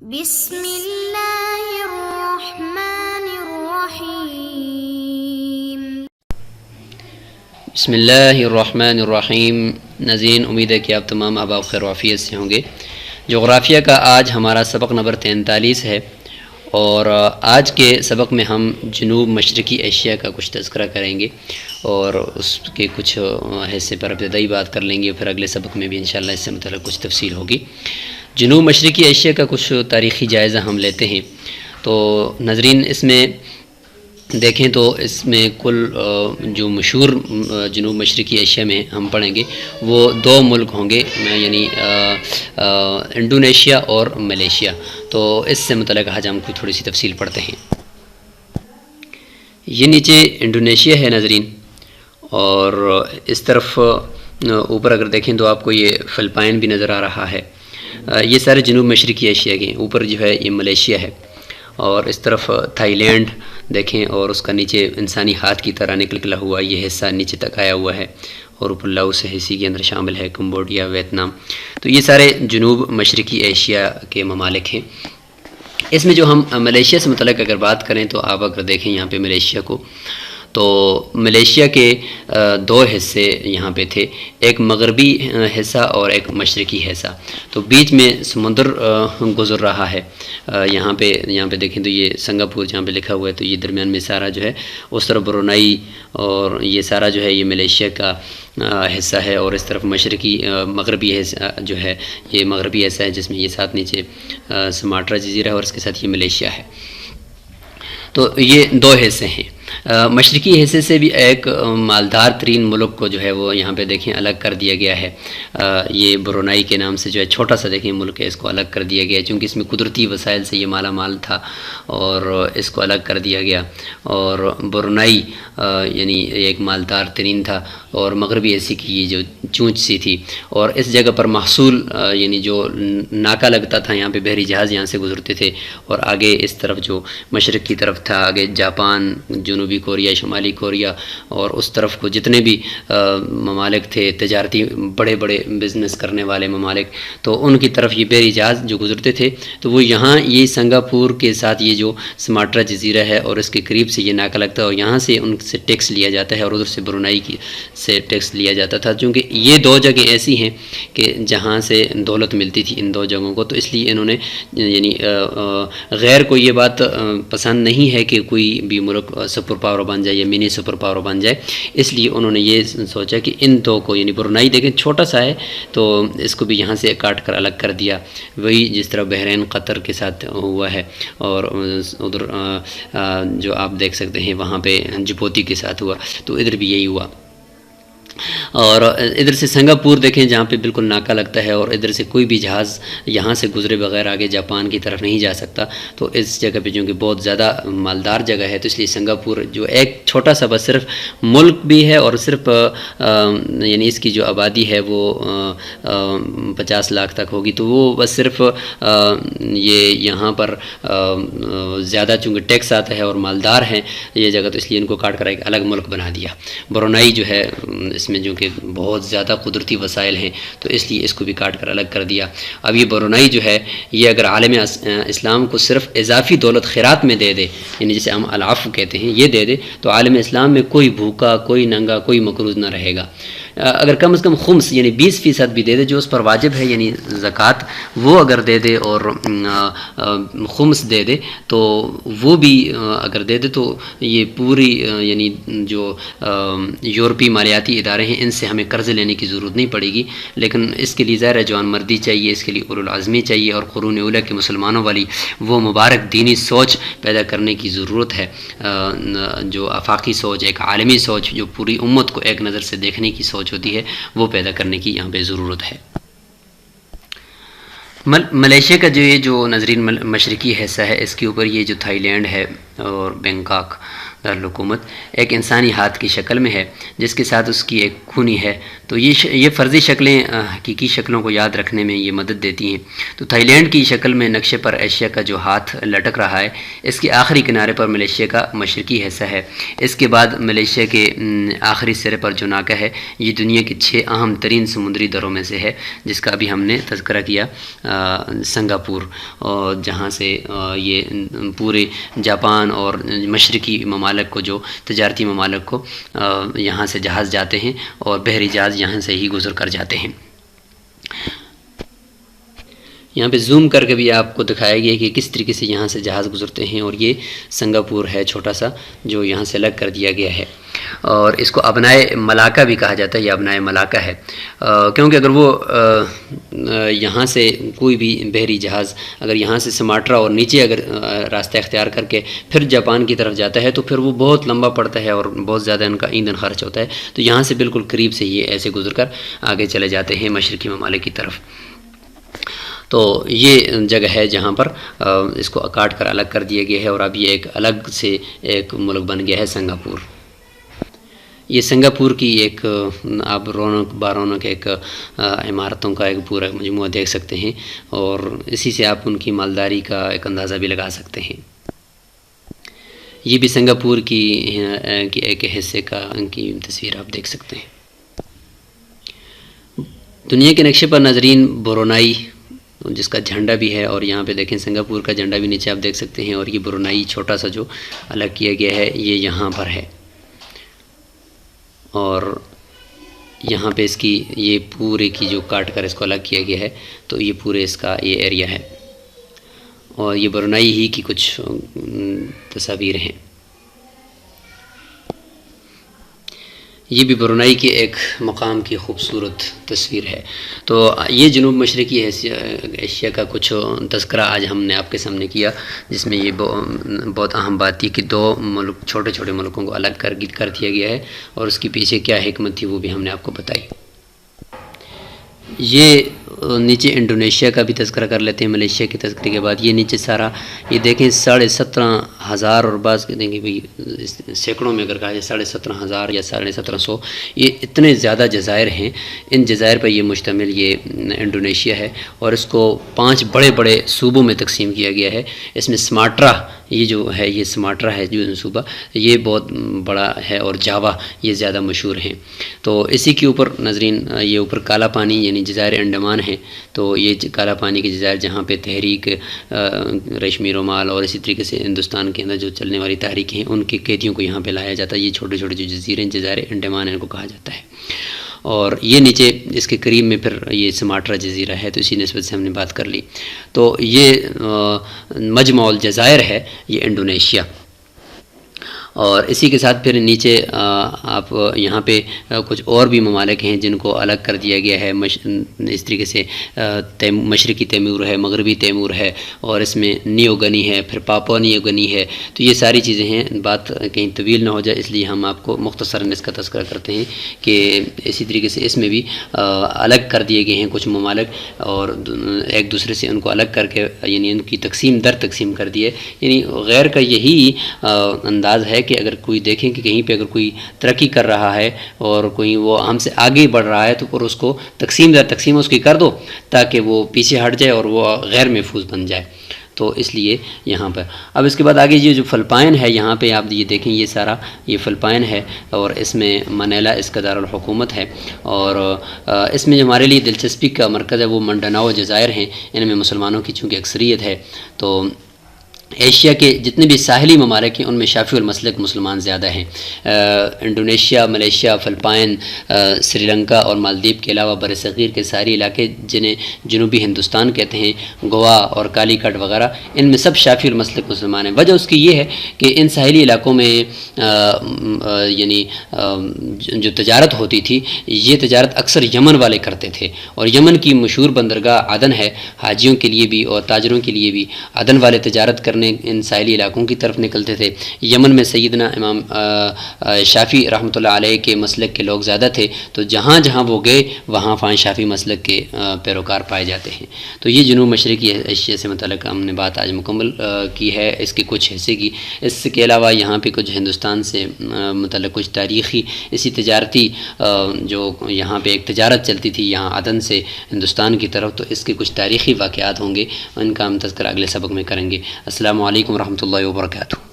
بسم اللہ الرحمن الرحیم۔ بسم اللہ الرحمن الرحیم۔ ناظرین، امید ہے کہ آپ تمام احباب خیر و عافیت سے ہوں گے۔ جغرافیہ کا آج ہمارا سبق نمبر 43 ہے، اور آج کے سبق میں ہم جنوب مشرقی ایشیا کا کچھ تذکرہ کریں گے اور اس کے کچھ حصے پر ابتدائی بات کر لیں گے، پھر اگلے سبق میں بھی انشاءاللہ اس سے متعلق کچھ تفصیل ہوگی۔ جنوب مشرقی ایشیا کا کچھ تاریخی جائزہ ہم لیتے ہیں۔ تو ناظرین، اس میں دیکھیں تو اس میں کل جو مشہور جنوب مشرقی ایشیا میں ہم پڑھیں گے وہ دو ملک ہوں گے، یعنی انڈونیشیا اور ملیشیا۔ تو اس سے متعلق آج ہم کوئی تھوڑی سی تفصیل پڑھتے ہیں۔ یہ نیچے انڈونیشیا ہے ناظرین، اور اس طرف اوپر اگر دیکھیں تو آپ کو یہ فلپائن بھی نظر آ رہا ہے۔ یہ سارے جنوب مشرقی ایشیا کے، اوپر جو ہے یہ ملیشیا ہے، اور اس طرف تھائی لینڈ دیکھیں، اور اس کا نیچے انسانی ہاتھ کی طرح نکلا ہوا یہ حصہ نیچے تک آیا ہوا ہے، اور اوپر لاؤس اسی کے اندر شامل ہے، کمبوڈیا، ویتنام۔ تو یہ سارے جنوب مشرقی ایشیا کے ممالک ہیں۔ اس میں جو ہم ملیشیا سے متعلق اگر بات کریں تو آپ اگر دیکھیں یہاں پہ ملیشیا کو، تو ملیشیا کے دو حصے یہاں پہ تھے، ایک مغربی حصہ اور ایک مشرقی حصہ۔ تو بیچ میں سمندر گزر رہا ہے۔ یہاں پہ دیکھیں تو یہ سنگاپور جہاں پہ لکھا ہوا ہے، تو یہ درمیان میں سارا جو ہے، اس طرف برونائی اور یہ سارا جو ہے یہ ملیشیا کا حصہ ہے، اور اس طرف مغربی حصہ جو ہے یہ مغربی حصہ ہے، جس میں یہ ساتھ نیچے سماٹرا جزیرہ ہے، اور اس کے ساتھ یہ ملیشیا ہے۔ تو یہ دو حصے ہیں۔ مشرقی حصے سے بھی ایک مالدار ترین ملک کو جو ہے وہ یہاں پہ دیکھیں الگ کر دیا گیا ہے۔ یہ برونائی کے نام سے جو ہے چھوٹا سا دیکھیں ملک ہے، اس کو الگ کر دیا گیا ہے، چونکہ اس میں قدرتی وسائل سے یہ مالا مال تھا، اور اس کو الگ کر دیا گیا۔ اور برونائی یعنی ایک مالدار ترین تھا، اور مغربی ایسی کی یہ جو چونچ سی تھی، اور اس جگہ پر محصول یعنی جو ناکا لگتا تھا، یہاں پہ بحری جہاز یہاں سے گزرتے تھے، اور آگے اس طرف جو مشرق کی طرف تھا، آگے جاپان، جنوبی کوریا، شمالی کوریا، اور اس طرف کو جتنے بھی ممالک تھے تجارتی بڑے بڑے بزنس کرنے والے ممالک، تو ان کی طرف یہ بحری جہاز جو گزرتے تھے، تو وہ یہاں یہ سنگاپور کے ساتھ یہ جو سماٹرا جزیرہ ہے اور اس کے قریب سے یہ ناکا لگتا ہے، اور یہاں سے ان سے ٹیکس لیا جاتا ہے، اور ادھر سے برونائی سے ٹیکس لیا جاتا تھا، چونکہ یہ دو جگہیں ایسی ہیں کہ جہاں سے دولت ملتی تھی ان دو جگہوں کو۔ تو اس لیے انہوں نے یعنی غیر کو یہ بات پسند نہیں ہے کہ کوئی بھی ملک سپر پاور بن جائے یا منی سپر پاور بن جائے، اس لیے انہوں نے یہ سوچا کہ ان دو کو، یعنی برونائی دیکھیں چھوٹا سا ہے، تو اس کو بھی یہاں سے کاٹ کر الگ کر دیا، وہی جس طرح بحرین قطر کے ساتھ ہوا ہے، اور ادھر جو آپ دیکھ سکتے ہیں وہاں پہ جبوتی کے ساتھ ہوا، تو ادھر بھی یہی ہوا۔ اور ادھر سے سنگاپور دیکھیں جہاں پہ بالکل ناکا لگتا ہے، اور ادھر سے کوئی بھی جہاز یہاں سے گزرے بغیر آگے جاپان کی طرف نہیں جا سکتا۔ تو اس جگہ پہ چونکہ بہت زیادہ مالدار جگہ ہے، تو اس لیے سنگاپور جو ایک چھوٹا سا بس صرف ملک بھی ہے، اور صرف یعنی اس کی جو آبادی ہے وہ 50 لاکھ تک ہوگی، تو وہ بس صرف یہ یہاں پر زیادہ چونکہ ٹیکس آتا ہے اور مالدار ہیں یہ جگہ، تو اس لیے ان کو کاٹ کر ایک الگ ملک بنا دیا۔ برونائی جو ہے اس میں جو کہ بہت زیادہ قدرتی وسائل ہیں، تو اس لیے اس کو بھی کاٹ کر الگ کر دیا۔ اب یہ برونائی جو ہے یہ اگر عالم اسلام کو صرف اضافی دولت خیرات میں دے دے، یعنی جسے ہم العفو کہتے ہیں، یہ دے دے، تو عالم اسلام میں کوئی بھوکا، کوئی ننگا، کوئی مقروض نہ رہے گا۔ اگر کم از کم خمس یعنی 20% بھی دے دے جو اس پر واجب ہے، یعنی زکوٰۃ، وہ اگر دے دے، اور خمس دے دے، تو وہ بھی اگر دے دے، تو یہ پوری یعنی جو یورپی مالیاتی ادارے ہیں ان سے ہمیں قرض لینے کی ضرورت نہیں پڑے گی، لیکن اس کے لیے ظاہر جوان مردی چاہیے، اس کے لیے اولو العزمی چاہیے، اور قرون اولیٰ کے مسلمانوں والی وہ مبارک دینی سوچ پیدا کرنے کی ضرورت ہے، جو آفاقی سوچ، ایک عالمی سوچ، جو پوری امت کو ایک نظر سے دیکھنے کی سوچ ہوتی ہے، وہ پیدا کرنے کی یہاں پہ ضرورت ہے۔ ملیشیا کا جو ناظرین مشرقی حصہ ہے، اس کے اوپر یہ جو تھائی لینڈ ہے اور بینکاک، دارالحکومت ایک انسانی ہاتھ کی شکل میں ہے جس کے ساتھ اس کی ایک کھونی ہے، تو یہ فرضی شکلیں حقیقی شکلوں کو یاد رکھنے میں یہ مدد دیتی ہیں۔ تو تھائی لینڈ کی شکل میں نقشے پر ایشیا کا جو ہاتھ لٹک رہا ہے، اس کے آخری کنارے پر ملیشیا کا مشرقی حصہ ہے۔ اس کے بعد ملیشیا کے آخری سرے پر جو ناکہ ہے، یہ دنیا کے 6 اہم ترین سمندری دروں میں سے ہے، جس کا ابھی ہم نے تذکرہ کیا، سنگاپور، اور جہاں سے یہ پورے جاپان اور مشرقی ممالک کو، جو تجارتی ممالک کو، یہاں سے جہاز جاتے ہیں اور بحری جہاز یہاں سے ہی گزر کر جاتے ہیں۔ یہاں پہ زوم کر کے بھی آپ کو دکھایا گیا کہ کس طریقے سے یہاں سے جہاز گزرتے ہیں، اور یہ سنگاپور ہے چھوٹا سا جو یہاں سے الگ کر دیا گیا ہے، اور اس کو ابنائے ملاکا بھی کہا جاتا ہے، یہ ابنائے ملاکا ہے، کیونکہ اگر وہ یہاں سے کوئی بھی بحری جہاز اگر یہاں سے سماٹرا اور نیچے اگر راستہ اختیار کر کے پھر جاپان کی طرف جاتا ہے تو پھر وہ بہت لمبا پڑتا ہے اور بہت زیادہ ان کا ایندھن خرچ ہوتا ہے، تو یہاں سے بالکل قریب سے یہ ایسے گزر کر آگے چلے جاتے ہیں مشرقی ممالک کی طرف۔ تو یہ جگہ ہے جہاں پر اس کو کاٹ کر الگ کر دیا گیا ہے، اور اب یہ ایک الگ سے ایک ملک بن گیا ہے سنگاپور۔ یہ سنگاپور کی ایک آپ رونق ایک عمارتوں کا ایک پورا مجموعہ دیکھ سکتے ہیں، اور اسی سے آپ ان کی مالداری کا ایک اندازہ بھی لگا سکتے ہیں۔ یہ بھی سنگاپور کی ایک حصے کی تصویر آپ دیکھ سکتے ہیں۔ دنیا کے نقشے پر ناظرین برونائی، جس کا جھنڈا بھی ہے، اور یہاں پہ دیکھیں سنگاپور کا جھنڈا بھی نیچے آپ دیکھ سکتے ہیں، اور یہ برونائی چھوٹا سا جو الگ کیا گیا ہے یہ یہاں پر ہے، اور یہاں پہ اس کی یہ پورے کی جو کاٹ کر اس کو الگ کیا گیا ہے، تو یہ پورے اس کا یہ ایریا ہے، اور یہ برونائی ہی کی کچھ تصاویر ہیں۔ یہ بھی برونائی کے ایک مقام کی خوبصورت تصویر ہے۔ تو یہ جنوب مشرقی ایشیا کا کچھ تذکرہ آج ہم نے آپ کے سامنے کیا، جس میں یہ بہت اہم بات تھی کہ 2 ملک چھوٹے چھوٹے ملکوں کو الگ کر دیا گیا ہے، اور اس کے پیچھے کیا حکمت تھی وہ بھی ہم نے آپ کو بتائی۔ یہ نیچے انڈونیشیا کا بھی تذکرہ کر لیتے ہیں ملیشیا کے تذکرے کے بعد۔ یہ نیچے سارا یہ دیکھیں 17,500 اور بعض کہتے ہیں کہ سینکڑوں میں اگر کہا جائے 17,500 یا 17,500، یہ اتنے زیادہ جزائر ہیں۔ ان جزائر پر یہ مشتمل یہ انڈونیشیا ہے، اور اس کو 5 بڑے بڑے صوبوں میں تقسیم کیا گیا ہے۔ اس میں سماٹرا یہ جو ہے، یہ سماٹرا ہے جو صوبہ، یہ بہت بڑا ہے، اور جاوا یہ زیادہ مشہور ہیں۔ تو اسی کے اوپر ناظرین یہ اوپر کالا پانی یعنی جزائر انڈمان ہے، تو یہ کالا پانی کے جزائر جہاں پہ تحریک ریشمی رومال اور اسی طریقے سے ہندوستان کے اندر جو چلنے والی تحریکیں ہیں ان کے قیدیوں کو یہاں پہ لایا جاتا ہے۔ یہ چھوٹے چھوٹے جو جزیرے ہیں جزائر انڈمان ان کو کہا جاتا ہے، اور یہ نیچے اس کے قریب میں پھر یہ سماٹرا جزیرہ ہے، تو اسی نسبت سے ہم نے بات کر لی۔ تو یہ مجمع الجزائر ہے یہ انڈونیشیا، اور اسی کے ساتھ پھر نیچے آپ یہاں پہ کچھ اور بھی ممالک ہیں جن کو الگ کر دیا گیا ہے، اس طریقے سے مشرقی تیمور ہے، مغربی تیمور ہے، اور اس میں نیو گنی ہے، پھر پاپوا نیو گنی ہے۔ تو یہ ساری چیزیں ہیں، بات کہیں طویل نہ ہو جائے اس لیے ہم آپ کو مختصراً اس کا تذکرہ کرتے ہیں کہ اسی طریقے سے اس میں بھی الگ کر دیے گئے ہیں کچھ ممالک، اور ایک دوسرے سے ان کو الگ کر کے یعنی ان کی تقسیم در تقسیم کر دیے۔ یعنی غیر کا یہی انداز ہے کہ اگر کوئی دیکھیں کہ کہیں پہ اگر کوئی ترقی کر رہا ہے اور کوئی وہ ہم سے آگے بڑھ رہا ہے، تو پھر اس کو تقسیم در تقسیم اس کی کر دو تاکہ وہ پیچھے ہٹ جائے اور وہ غیر محفوظ بن جائے۔ تو اس لیے یہاں پر اب اس کے بعد آگے یہ جو فلپائن ہے، یہاں پہ آپ یہ دیکھیں یہ سارا یہ فلپائن ہے، اور اس میں منیلا اس کا دارالحکومت ہے، اور اس میں جو ہمارے لیے دلچسپی کا مرکز ہے وہ منڈاناؤ جزائر ہیں۔ ان میں مسلمانوں کی چونکہ اکثریت ہے، تو ایشیا کے جتنے بھی ساحلی ممالک ہیں ان میں شافعی المسلک مسلمان زیادہ ہیں۔ Indonesia, Malaysia, Philippines, Sri Lanka اور مالدیپ کے علاوہ برصغیر کے سارے علاقے جنہیں جنوبی ہندوستان کہتے ہیں، گوا اور کالی کٹ وغیرہ، ان میں سب شافعی المسلک مسلمان ہیں۔ وجہ اس کی یہ ہے کہ ان ساحلی علاقوں میں یعنی جو تجارت ہوتی تھی، یہ تجارت اکثر یمن والے کرتے تھے، اور یمن کی مشہور بندرگاہ عدن ہے، حاجیوں کے لیے بھی اور تاجروں کے لیے بھی عدن والے تجارت کرنے کرنے ان ساحلی علاقوں کی طرف نکلتے تھے۔ یمن میں سیدنا امام شافعی رحمۃ اللہ علیہ کے مسلک کے لوگ زیادہ تھے، تو جہاں جہاں وہ گئے وہاں شافعی مسلک کے پیروکار پائے جاتے ہیں۔ تو یہ جنوب مشرقی اشیاء سے متعلق ہم نے بات آج مکمل کی ہے، اس کے کچھ حصے کی۔ اس کے علاوہ یہاں پہ کچھ ہندوستان سے متعلق کچھ تاریخی اسی تجارتی جو یہاں پہ ایک تجارت چلتی تھی یہاں عدن سے ہندوستان کی طرف، تو اس کے کچھ تاریخی واقعات ہوں گے، ان کا ہم تذکرہ اگلے سبق میں کریں گے۔ السلام علیکم ورحمۃ اللہ وبرکاتہ۔